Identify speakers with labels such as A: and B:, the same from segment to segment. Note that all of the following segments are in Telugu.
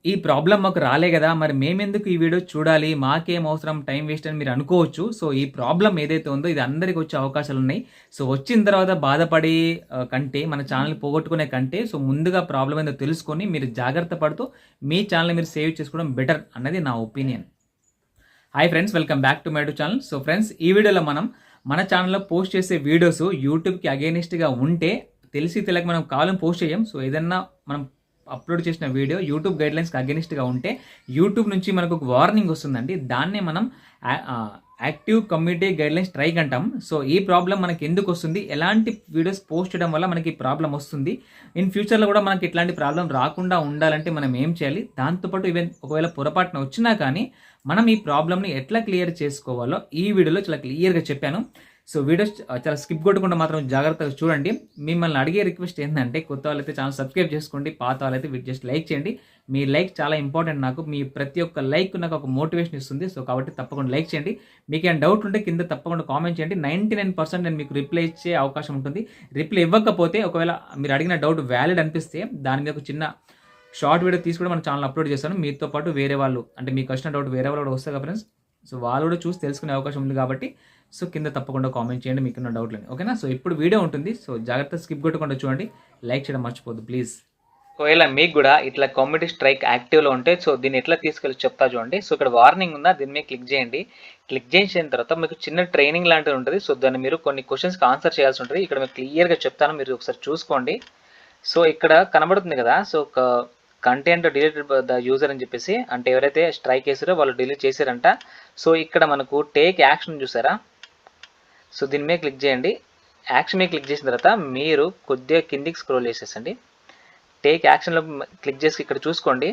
A: ఈ ప్రాబ్లమ్ మాకు రాలే గదా! మరి మేమెందుకు ఈ వీడియో చూడాలి? మాకేం అవసరం టైమ్ వేస్ట్ అని మీరు అనుకోవచ్చు. సో, ఈ ప్రాబ్లమ్ ఏదైతే ఉందో ఇది అందరికి వచ్చే అవకాశాలున్నాయి. సో, వచ్చిన తర్వాత బాధపడి కంటే మన ఛానెల్‌ని పోగొట్టుకునే కంటే సో, ముందుగా ప్రాబ్లమ్ ఏందో తెలుసుకొని మీరు జాగ్రత్త పడుతూ మీ ఛానెల్‌ని మీరు సేవ్ చేసుకోవడం బెటర్ అన్నది నా opinion. Hi friends, welcome back to my YouTube channel. So friends, ఈ వీడియోలో మనం మన ఛానల్‌లో పోస్ట్ చేసే వీడియోస్ యూట్యూబ్‌కి అగెయినిస్ట్‌గా ఉంటే తెలిసి తెలియక మనం కావాలని పోస్ట్ చేయం. సో ఏదన్నా మనం అప్లోడ్ చేసిన వీడియో యూట్యూబ్ గైడ్‌లైన్స్‌కి అగెయినిస్ట్‌గా ఉంటే యూట్యూబ్ నుంచి మనకు ఒక వార్నింగ్ వస్తుందండి. దాన్నే మనం యాక్టివ్ కమ్యూనిటీ గైడ్‌లైన్స్ స్ట్రైక్ అంటాం. సో ఈ ప్రాబ్లమ్ మనకి ఎందుకు వస్తుంది? ఎలాంటి వీడియోస్ పోస్ట్ చేయడం వల్ల మనకి ఈ ప్రాబ్లమ్ వస్తుంది? ఇన్ ఫ్యూచర్‌లో కూడా మనకి ఇట్లాంటి ప్రాబ్లమ్ రాకుండా ఉండాలంటే మనం ఏం చేయాలి? దాంతోపాటు ఈవెన్ ఒకవేళ పొరపాటున వచ్చినా కానీ మనం ఈ ప్రాబ్లమ్‌ని ఎట్లా క్లియర్ చేసుకోవాలో ఈ వీడియోలో చాలా క్లియర్‌గా చెప్పాను. సో వీడియోస్ చాలా స్కిప్ కొట్టకుండా మాత్రం జాగ్రత్తగా చూడండి. మిమ్మల్ని అడిగే రిక్వెస్ట్ ఏంటంటే కొత్త వాళ్ళైతే ఛానల్ సబ్స్క్రైబ్ చేసుకోండి. పాత వాళ్ళైతే జస్ట్ లైక్ చేయండి. మీ లైక్ చాలా ఇంపార్టెంట్ నాకు. మీ ప్రతి ఒక్క లైక్ నాకు ఒక మోటివేషన్ ఇస్తుంది. సో కాబట్టి తప్పకుండా లైక్ చేయండి. మీకేమైనా డౌట్ ఉంటే కింద తప్పకుండా కామెంట్ చేయండి. 99% నేను మీకు రిప్లై ఇచ్చే అవకాశం ఉంటుంది. రిప్లై ఇవ్వకపోతే ఒకవేళ మీరు అడిగిన డౌట్ వ్యాలిడ్ అనిపిస్తే దాని మీద ఒక చిన్న షార్ట్ వీడియో తీసి కూడా మన ఛానల్ అప్లోడ్ చేస్తాను. మీతో పాటు వేరే వాళ్ళు అంటే మీకు వచ్చిన డౌట్ వేరే వాళ్ళు కూడా వస్తాయి కదా ఫ్రెండ్స్. సో వాళ్ళు కూడా చూసి తెలుసుకునే అవకాశం ఉంది కాబట్టి సో కింద తప్పకుండా కామెంట్ చేయండి మీకున్న డౌట్లని. ఓకేనా? సో ఇప్పుడు వీడియో ఉంటుంది. సో జాగ్రత్త స్కిప్ కొట్టకుండా చూడండి. లైక్ చేయడం మర్చిపోద్దు ప్లీజ్. ఒకవేళ మీకు కూడా ఇట్లా కమ్యూనిటీ స్ట్రైక్ యాక్టివ్లో ఉంటే సో దీన్ని ఎట్లా తీసుకెళ్ళి చెప్తా చూడండి. సో ఇక్కడ వార్నింగ్ ఉందా, దీని మీద క్లిక్ చేయండి. క్లిక్ చేసిన తర్వాత మీకు చిన్న ట్రైనింగ్ లాంటిది ఉంటుంది. సో దాన్ని మీరు కొన్ని క్వశ్చన్స్కి ఆన్సర్ చేయాల్సి ఉంటుంది. ఇక్కడ మీకు క్లియర్గా చెప్తాను, మీరు ఒకసారి చూసుకోండి. సో ఇక్కడ కనబడుతుంది కదా, సో ఒక కంటెంట్ డిలీటెడ్ ద యూజర్ అని చెప్పేసి, అంటే ఎవరైతే స్ట్రైక్ చేసారో వాళ్ళు డిలీట్ చేశారంట. సో ఇక్కడ మనకు టేక్ యాక్షన్ చూసారా? సో దీని మీద క్లిక్ చేయండి. యాక్షన్ మీద క్లిక్ చేసిన తర్వాత మీరు కొద్దిగా కిందికి స్క్రోల్ చేసేసండి. టేక్ యాక్షన్లో క్లిక్ చేసి ఇక్కడ చూసుకోండి.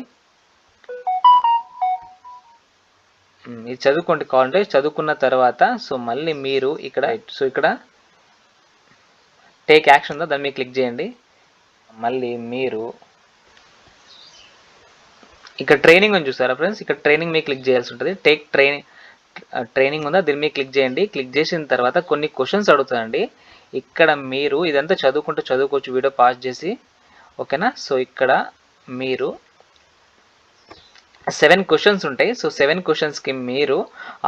A: ఇది చదువుకోండి కావాలంటే. చదువుకున్న తర్వాత సో మళ్ళీ మీరు ఇక్కడ టేక్ యాక్షన్ ఉందో దాని మీద క్లిక్ చేయండి. మళ్ళీ మీరు ఇక్కడ ట్రైనింగ్ అని చూసారా ఫ్రెండ్స్? ఇక్కడ ట్రైనింగ్ మీద క్లిక్ చేయాల్సి ఉంటుంది. టేక్ ట్రైనింగ్ ఉందా దీని మీద క్లిక్ చేయండి. క్లిక్ చేసిన తర్వాత కొన్ని క్వశ్చన్స్ అడుగుతాయండి. ఇక్కడ మీరు ఇదంతా చదువుకోవచ్చు వీడియో పాజ్ చేసి. ఓకేనా? సో ఇక్కడ మీరు 7 క్వశ్చన్స్ ఉంటాయి. సో 7 క్వశ్చన్స్కి మీరు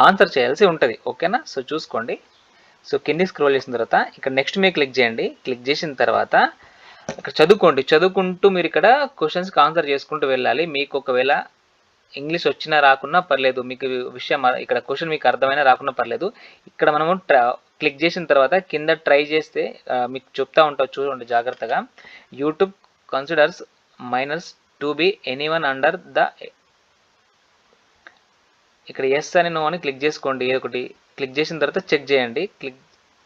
A: ఆన్సర్ చేయాల్సి ఉంటుంది. ఓకేనా? సో చూసుకోండి. సో కింది స్క్రోల్ చేసిన తర్వాత ఇక్కడ నెక్స్ట్ మీద క్లిక్ చేయండి. క్లిక్ చేసిన తర్వాత ఇక్కడ చదువుకుంటూ మీరు ఇక్కడ క్వశ్చన్స్కి ఆన్సర్ చేసుకుంటూ వెళ్ళాలి. మీకు ఒకవేళ ఇంగ్లీష్ వచ్చినా రాకున్నా పర్లేదు, మీకు విషయం ఇక్కడ క్వశ్చన్ మీకు అర్థమైనా రాకున్నా పర్లేదు. ఇక్కడ మనము క్లిక్ చేసిన తర్వాత కింద ట్రై చేస్తే మీకు చెప్తా ఉంటావు, చూడండి జాగ్రత్తగా. YouTube considers minors to be anyone under the, ఇక్కడ ఎస్ అని నో అని క్లిక్ చేసుకోండి. ఏదో ఒకటి క్లిక్ చేసిన తర్వాత చెక్ చేయండి.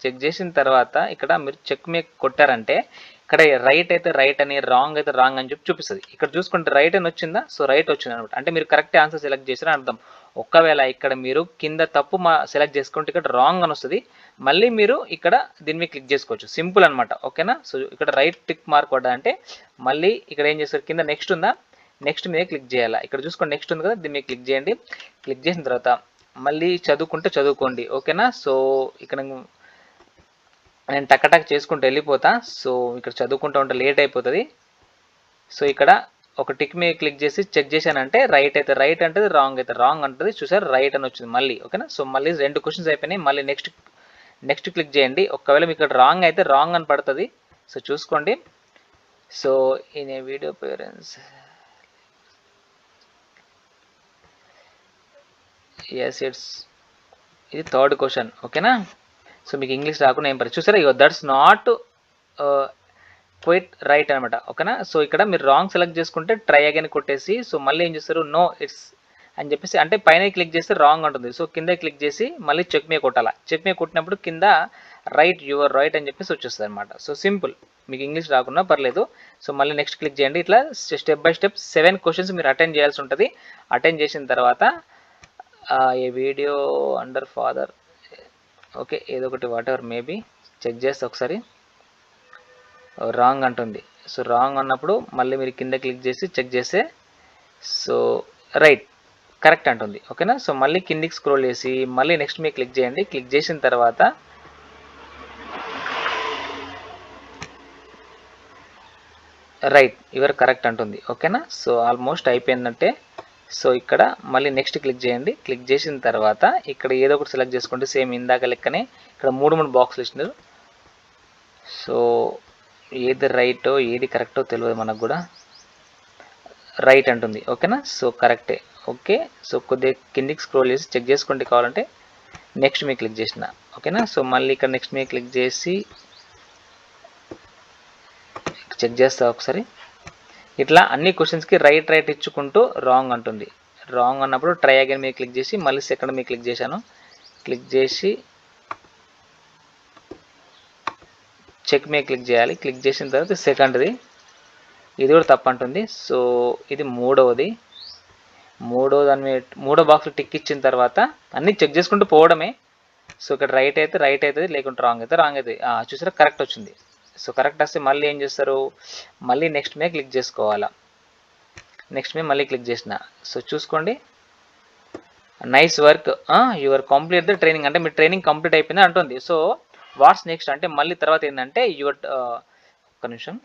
A: చెక్ చేసిన తర్వాత ఇక్కడ మీరు చెక్ మీద కొట్టారంటే ఇక్కడ రైట్ అయితే రైట్ అని, రాంగ్ అయితే రాంగ్ అని చెప్పి చూపిస్తుంది. ఇక్కడ చూసుకుంటే రైట్ అని వచ్చిందా? సో రైట్ వచ్చింది అనమాట. అంటే మీరు కరెక్ట్ ఆన్సర్ సెలెక్ట్ చేశారని అర్థం. ఒకవేళ ఇక్కడ మీరు కింద తప్పు సెలెక్ట్ చేసుకుంటే ఇక్కడ రాంగ్ అని వస్తుంది. మళ్ళీ మీరు ఇక్కడ దీని మీద క్లిక్ చేసుకోవచ్చు. సింపుల్ అనమాట. ఓకేనా? సో ఇక్కడ రైట్ టిక్ మార్క్ పడ్డా అంటే మళ్ళీ ఇక్కడ ఏం చేస్తారు, కింద నెక్స్ట్ ఉందా, నెక్స్ట్ మీద క్లిక్ చేయాలా. ఇక్కడ చూసుకోండి నెక్స్ట్ ఉంది కదా, దీని మీద క్లిక్ చేయండి. క్లిక్ చేసిన తర్వాత మళ్ళీ చదువుకోండి. ఓకేనా? సో ఇక్కడ నేను టక్ చేసుకుంటూ వెళ్ళిపోతా. సో ఇక్కడ చదువుకుంటూ ఉంటే లేట్ అయిపోతుంది. సో ఇక్కడ ఒక టిక్ మీద క్లిక్ చేసి చెక్ చేశానంటే రైట్ అయితే రైట్ అంటుంది, రాంగ్ అయితే రాంగ్ అంటుంది. చూసారు, రైట్ అని వచ్చింది మళ్ళీ. ఓకేనా? సో మళ్ళీ 2 క్వశ్చన్స్ అయిపోయినాయి. మళ్ళీ నెక్స్ట్ క్లిక్ చేయండి. ఒకవేళ మీకు ఇక్కడ రాంగ్ అయితే రాంగ్ అని పడుతుంది. సో చూసుకోండి. So in a video parents ఇది 3rd క్వశ్చన్. ఓకేనా? సో మీకు ఇంగ్లీష్ రాకుండా ఏం పర్లేదు. చూసారా, దట్స్ నాట్ క్వైట్ రైట్ అనమాట. ఓకేనా? సో ఇక్కడ మీరు రాంగ్ సెలెక్ట్ చేసుకుంటే ట్రై అగైన్ కొట్టేసి సో మళ్ళీ ఏం చేస్తారు, నో ఇట్స్ అని చెప్పేసి, అంటే పైన క్లిక్ చేస్తే రాంగ్ ఉంటుంది. సో కింద క్లిక్ చేసి మళ్ళీ చెక్ మీద కొట్టాలా. చెక్ మీద కొట్టినప్పుడు కింద యువర్ రైట్ అని చెప్పేసి వచ్చేస్తుంది అనమాట. సో సింపుల్, మీకు ఇంగ్లీష్ రాకున్నా పర్లేదు. సో మళ్ళీ నెక్స్ట్ క్లిక్ చేయండి. ఇట్లా స్టెప్ బై స్టెప్ 7 క్వశ్చన్స్ మీరు అటెండ్ చేయాల్సి ఉంటుంది. అటెండ్ చేసిన తర్వాత ఏ వీడియో అండర్ ఫాదర్, ఓకే ఏదో ఒకటి వాట్ ఎవర్ మేబీ చెక్ చేస్తే ఒకసారి రాంగ్ అంటుంది. సో రాంగ్ అన్నప్పుడు మళ్ళీ మీరు కింద క్లిక్ చేసి చెక్ చేస్తే సో రైట్ కరెక్ట్ అంటుంది. ఓకేనా? సో మళ్ళీ కిందికి స్క్రోల్ చేసి మళ్ళీ నెక్స్ట్ మీరు క్లిక్ చేయండి. క్లిక్ చేసిన తర్వాత రైట్, యువర్ కరెక్ట్ అంటుంది. ఓకేనా, సో ఆల్మోస్ట్ అయిపోయిందంటే సో ఇక్కడ మళ్ళీ నెక్స్ట్ క్లిక్ చేయండి. క్లిక్ చేసిన తర్వాత ఇక్కడ ఏదో ఒకటి సెలెక్ట్ చేసుకోండి. సేమ్ ఇందాక లెక్కనే ఇక్కడ 3 బాక్సులు ఇచ్చినారు. సో ఏది రైటో ఏది కరెక్టో తెలియదు మనకు కూడా. రైట్ అంటుంది. ఓకేనా, సో కరెక్టే. ఓకే, సో కొద్దిగా కిందికి స్క్రోల్ చేసి చెక్ చేసుకోండి కావాలంటే. నెక్స్ట్ మీద క్లిక్ చేసిన. ఓకేనా, సో మళ్ళీ ఇక్కడ నెక్స్ట్ మీద క్లిక్ చేసి చెక్ చేస్తా ఒకసారి. ఇట్లా అన్ని క్వశ్చన్స్కి రైట్ ఇచ్చుకుంటూ రాంగ్ అంటుంది. రాంగ్ అన్నప్పుడు ట్రై అగైన్ మీద క్లిక్ చేసి మళ్ళీ సెకండ్ మీద క్లిక్ చేశాను. క్లిక్ చేసి చెక్ మీద క్లిక్ చేయాలి. క్లిక్ చేసిన తర్వాత సెకండ్ది, ఇది కూడా తప్పు అంటుంది. సో ఇది మూడో బాక్స్లో టిక్ ఇచ్చిన తర్వాత అన్నీ చెక్ చేసుకుంటూ పోవడమే. సో ఇక్కడ రైట్ అయితే రైట్ అవుతుంది, లేకుంటే రాంగ్ అయితే రాంగ్ అవుతుంది. చూసారా, కరెక్ట్ వచ్చింది. సో కరెక్ట్ వస్తే మళ్ళీ ఏం చేస్తారు, మళ్ళీ నెక్స్ట్ మీద క్లిక్ చేసుకోవాలా. నెక్స్ట్ మీద మళ్ళీ క్లిక్ చేసిన. సో చూసుకోండి, nice work, your complete the training అంటే మీ ట్రైనింగ్ కంప్లీట్ అయిపోయింది అంటుంది. సో వాట్స్ నెక్స్ట్ అంటే మళ్ళీ తర్వాత ఏంటంటే ఒక్క నిమిషం,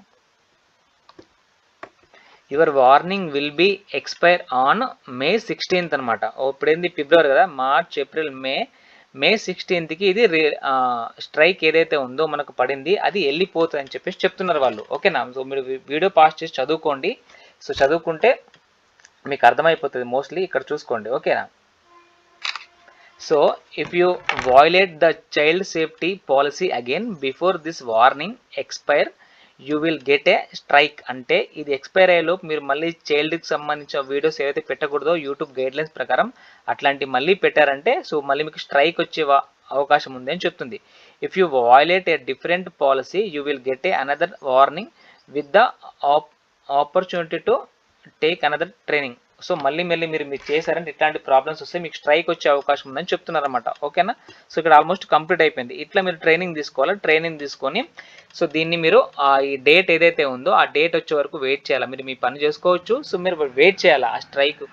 A: your warning will be expire on May 16th అనమాట. ఇప్పుడు ఏంది ఫిబ్రవరి కదా, మార్చ్ ఏప్రిల్ మే 16th ఇది స్ట్రైక్ ఏదైతే ఉందో మనకు పడింది అది వెళ్ళిపోతుంది అని చెప్పేసి చెప్తున్నారు వాళ్ళు. ఓకేనా, సో మీరు వీడియో పాస్ చేసి చదువుకోండి. సో చదువుకుంటే మీకు అర్థమైపోతుంది మోస్ట్లీ. ఇక్కడ చూసుకోండి. ఓకేనా, so if you violate the child safety policy again before this warning expire you will get a strike. అంటే ఇది ఎక్స్పైర్ అయ్యేలోపు మీరు మళ్ళీ చైల్డ్కి సంబంధించిన వీడియోస్ ఏవైతే పెట్టకూడదో యూట్యూబ్ గైడ్లైన్స్ ప్రకారం అట్లాంటివి మళ్ళీ పెట్టారంటే సో మళ్ళీ మీకు స్ట్రైక్ వచ్చే అవకాశం ఉంది అని చెప్తుంది. If you violate a different policy you will get a another warning with the opportunity to take another training. So మళ్ళీ మీరు చేశారంటే ఇట్లాంటి ప్రాబ్లమ్స్ వస్తే మీకు స్ట్రైక్ వచ్చే అవకాశం ఉందని చెప్తున్నారన్నమాట. ఓకేనా, సో ఇక్కడ ఆల్మోస్ట్ కంప్లీట్ అయిపోయింది. ఇట్లా మీరు ట్రైనింగ్ తీసుకోవాలి. ట్రైనింగ్ తీసుకొని సో దీన్ని మీరు ఈ డేట్ ఏదైతే ఉందో ఆ డేట్ వచ్చే వరకు వెయిట్ చేయాలి. మీరు మీ పని చేసుకోవచ్చు. సో మీరు వెయిట్ చేయాలి, ఆ స్ట్రైక్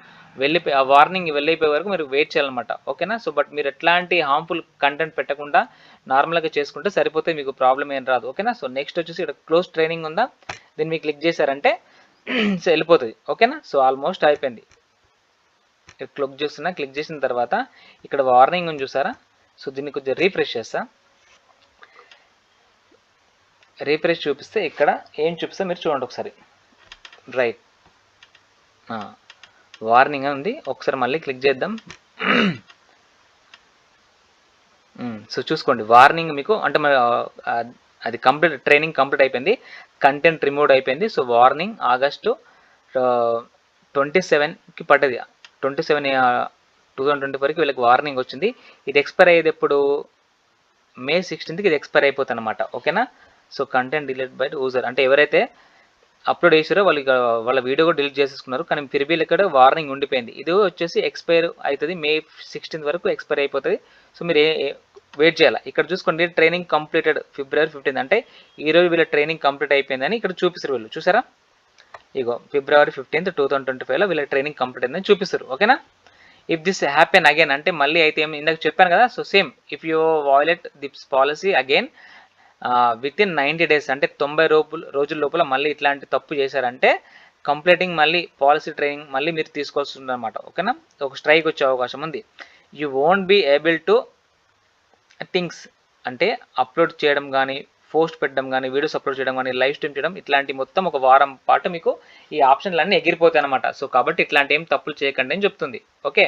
A: వెళ్ళిపోయి ఆ వార్నింగ్ వెళ్ళిపోయే వరకు మీరు వెయిట్ చేయాలన్నమాట. ఓకేనా, సో బట్ మీరు ఎట్లాంటి హార్మ్ఫుల్ కంటెంట్ పెట్టకుండా నార్మల్గా చేసుకుంటే సరిపోతే మీకు ప్రాబ్లం ఏం రాదు. ఓకేనా, సో నెక్స్ట్ వచ్చేసి ఇక్కడ క్లోజ్ ట్రైనింగ్ ఉందా, దీన్ని మీకు క్లిక్ చేశారంటే సో వెళ్ళిపోతుంది. ఓకేనా, సో ఆల్మోస్ట్ అయిపోయింది. క్లిక్ చేస్తున్నా. క్లిక్ చేసిన తర్వాత ఇక్కడ వార్నింగ్ ఉంది చూసారా, సో దీన్ని కొంచెం రీఫ్రెష్ చేస్తా. రీఫ్రెష్ చూపిస్తే ఇక్కడ ఏం చూపిస్తే మీరు చూడండి ఒకసారి. రైట్, వార్నింగ్ ఉంది. ఒకసారి మళ్ళీ క్లిక్ చేద్దాం. సో చూసుకోండి, వార్నింగ్ మీకు అంటే అది కంప్లీట్ ట్రైనింగ్ కంప్లీట్ అయిపోయింది, కంటెంట్ రిమూవ్ అయిపోయింది. సో వార్నింగ్ ఆగస్టు 27కి పడ్డది. 27 2024కి వీళ్ళకి వార్నింగ్ వచ్చింది. ఇది ఎక్స్పైర్ అయ్యేది ఎప్పుడు, May 16కి ఇది ఎక్స్పైర్ అయిపోతుంది అనమాట. ఓకేనా, so content delete by user అంటే ఎవరైతే అప్లోడ్ చేసారో వాళ్ళ వీడియో కూడా డిలీట్ చేసేసుకున్నారు, కానీ ఫిర్బీల్ ఇక్కడ వార్నింగ్ ఉండిపోయింది. ఇది వచ్చేసి ఎక్స్పైర్ అవుతుంది, May 16th వరకు ఎక్స్పైర్ అయిపోతుంది. సో మీరు వెయిట్ చేయాలి. ఇక్కడ చూసుకోండి, ట్రైనింగ్ కంప్లీటెడ్ February 15th అంటే ఈరోజు వీళ్ళ ట్రైనింగ్ కంప్లీట్ అయిపోయిందని ఇక్కడ చూపిస్తారు వీళ్ళు. చూసారా, ఇగో February 15th 2025లో వీళ్ళ ట్రైనింగ్ కంప్లీట్ అయిందని చూపిస్తారు. ఓకేనా, ఇఫ్ దిస్ హ్యాపెన్ అగైన్ అంటే మళ్ళీ అయితే ఇందాక చెప్పాను కదా, so same if you violate this policy again with in 90 days అంటే 90 రోజుల లోపల మళ్ళీ ఇట్లాంటి తప్పు చేశారంటే కంప్లీటింగ్ మళ్ళీ పాలసీ ట్రైనింగ్ మళ్ళీ మీరు తీసుకోవాల్సి ఉందన్నమాట. ఓకేనా, ఒక స్ట్రైక్ వచ్చే అవకాశం ఉంది. You won't be able to things అంటే అప్లోడ్ చేయడం కానీ, పోస్ట్ పెట్టడం కానీ, వీడియోస్ అప్లోడ్ చేయడం కానీ, లైవ్ స్ట్రీమ్ చేయడం, ఇట్లాంటి మొత్తం ఒక వారం పాటు మీకు ఈ ఆప్షన్లు అన్నీ ఎగిరిపోతాయి అనమాట. సో కాబట్టి ఇట్లాంటి ఏం తప్పులు చేయకండి అని చెప్తుంది. ఓకే.